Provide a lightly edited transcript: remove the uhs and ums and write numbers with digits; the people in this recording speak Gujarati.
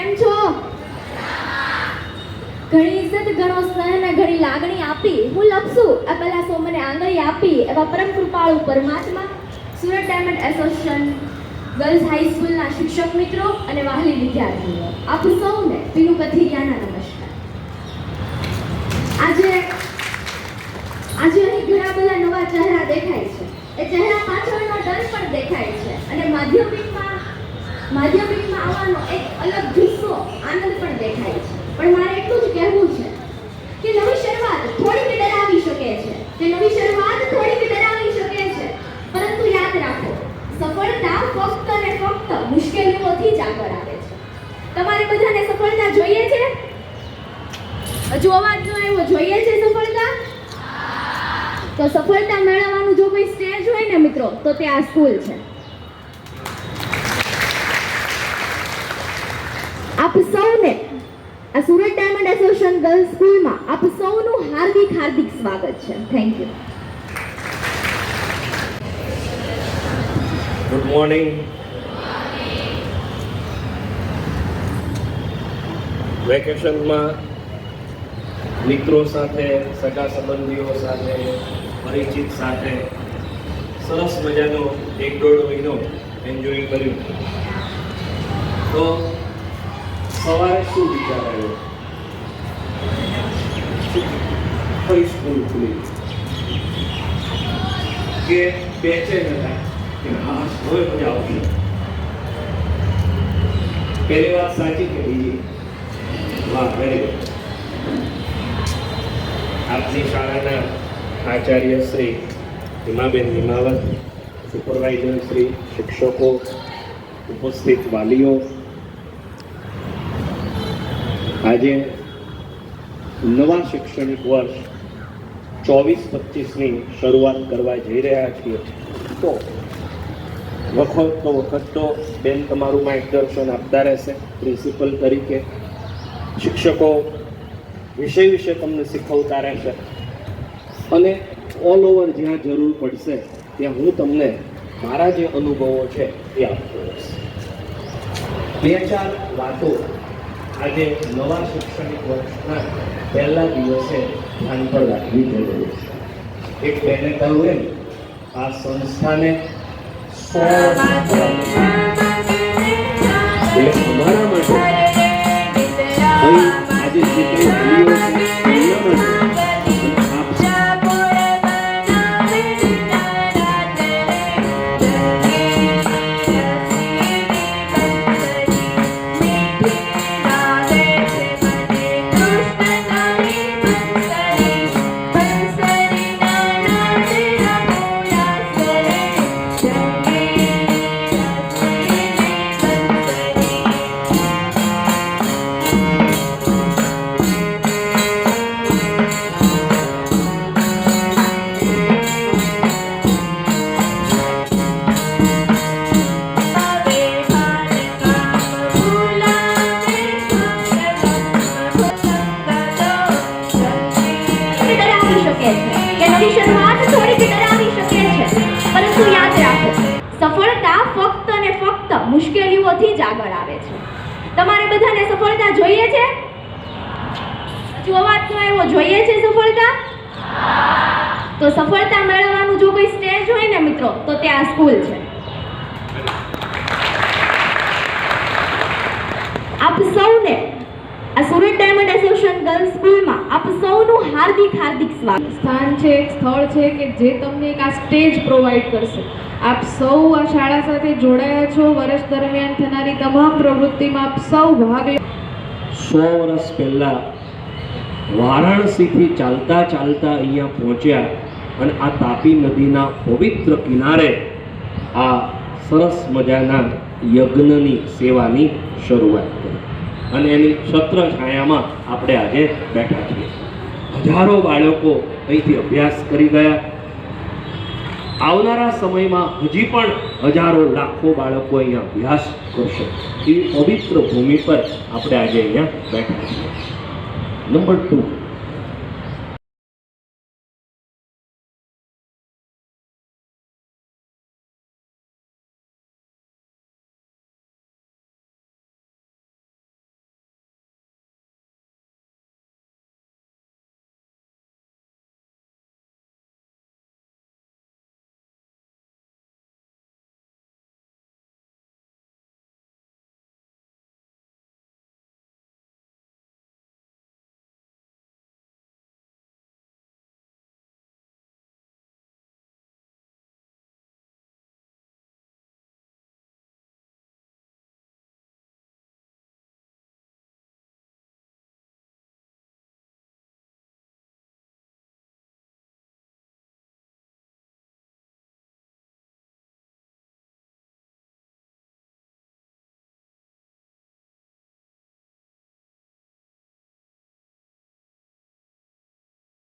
કેમ છો? ઘણી ઇજ્જત ઘણો સ્નેહ ને ઘણી લાગણી આપી હું લખશું આ કલા સો મને આંગળી આપી એવા પરમ કૃપાળુ પરમાત્મા સુરત ડાયમંડ એસોસિએશન ગર્લ્સ હાઈસ્કૂલના શિક્ષક મિત્રો અને વહાલી વિદ્યાર્થીઓ આપ સૌને પીનુ કથિરિયાના નમસ્કાર. આજે અહીં ઘણા બધા નવા ચહેરા દેખાય છે. એ ચહેરા પાછળનો ડર પણ દેખાય છે અને માધ્યમિકમાં આવવાનો એક અલગ જુસ્સો આનંદ પણ દેખાય છે. પણ મારે એટલું જ કહેવું છે કે નવી શરૂઆત થોડીક ડરાવી શકે છે પરંતુ યાદ રાખો સફળતા ફક્ત અને ફક્ત મુશ્કેલીઓથી જ આગળ આવે છે. તમારે બધાને સફળતા જોઈએ છે? હજુ અવાજ ન આવ્યો, જોઈએ છે સફળતા? તો સફળતા મેળવવાનું જો કોઈ સ્ટેજ હોય ને મિત્રો તો તે આ સ્કૂલ છે. આપ સૌને આ સુરત ડાયમંડ એસોસિએશન ગર્લ્સ સ્કૂલમાં આપ સૌનું હાર્દિક સ્વાગત છે. Thank you. Good morning. વેકેશનમાં મિત્રો સાથે, સગા સંબંધીઓ સાથે, પરિચિત સાથે સરસ મજાનો 1-1.5 મહિનો એન્જોય કર્યું. તો સવારે શું વિચાર આવ્યો? ફરી સ્કૂલ ખુલી કે બેચેન હતા કે હા હવે મજા આવશે. પહેલી વાત સાચી કે બીજી? વાહ, વેરી ગુડ. આપની શાળાના આચાર્ય શ્રી હિમાબેન હિમાવત, સુપરવાઇઝર શ્રી, શિક્ષકો, ઉપસ્થિત વાલીઓ, આજે નવા શૈક્ષણિક વર્ષ 24-25ની શરૂઆત કરવા જઈ રહ્યા છીએ. તો વખત તો બેન તમારું માર્ગદર્શન આપતા રહેશે. પ્રિન્સિપલ તરીકે શિક્ષકો વિષય વિશે તમને શીખવતા રહેશે અને ઓલ ઓવર જ્યાં જરૂર પડશે ત્યાં હું તમને મારા જે અનુભવો છે એ આપતો રહીશ. 2-4 વાતો આજે નવા શૈક્ષણિક વર્ષના પહેલા દિવસે ધ્યાન પર રાખવી જરૂરી છે. એક બેને કહ્યું એમ, આ સંસ્થાને 100 એટલે અમારા માટે અહીં આજે જે કંઈ વાલીઓ છે એમના પરંતુ યાદ રાખો સફળતા ફક્ત અને ફક્ત મુશ્કેલીઓથી જ આગળ આવે છે. તમારે બધાને સફળતા જોઈએ છે? હજુ અવાજ ન આવ્યો, જોઈએ છે સફળતા? તો સફળતા મેળવવાનું જો કોઈ સ્ટેજ હોય ને મિત્રો તો તે આ સ્કૂલ છે. આપ સૌને આ સુરત ડાયમંડ એસોસિએશન ગર્લ્સ સ્કૂલમાં આપ સૌનું હાર્દિક સ્વાગત. સ્થાન છે, એક સ્થળ છે કે જે તમને એક આ સ્ટેજ પ્રોવાઈડ કરશે. આપ સૌ આ શાળા સાથે જોડાયા છો. વર્ષ દરમિયાન થનારી તમામ પ્રવૃત્તિમાં આપ સૌ ભાગ લે. 100 વર્ષ પહેલા વારાણસીથી ચાલતા અહીંયા પહોંચ્યા અને આ તાપી નદીના પવિત્ર કિનારે આ સરસ મજાના યજ્ઞની સેવાની શરૂઆત કરી અને એની છત્ર છાયામાં આપણે આજે બેઠા છીએ. હજારો બાળકો અહીંથી અભ્યાસ કરી ગયા. આવનારા સમયમાં હજી પણ હજારો લાખો બાળકો અહીંયા અભ્યાસ કરશે. એવી પવિત્ર ભૂમિ પર આપણે આજે અહીંયા બેઠા છીએ. નંબર 2,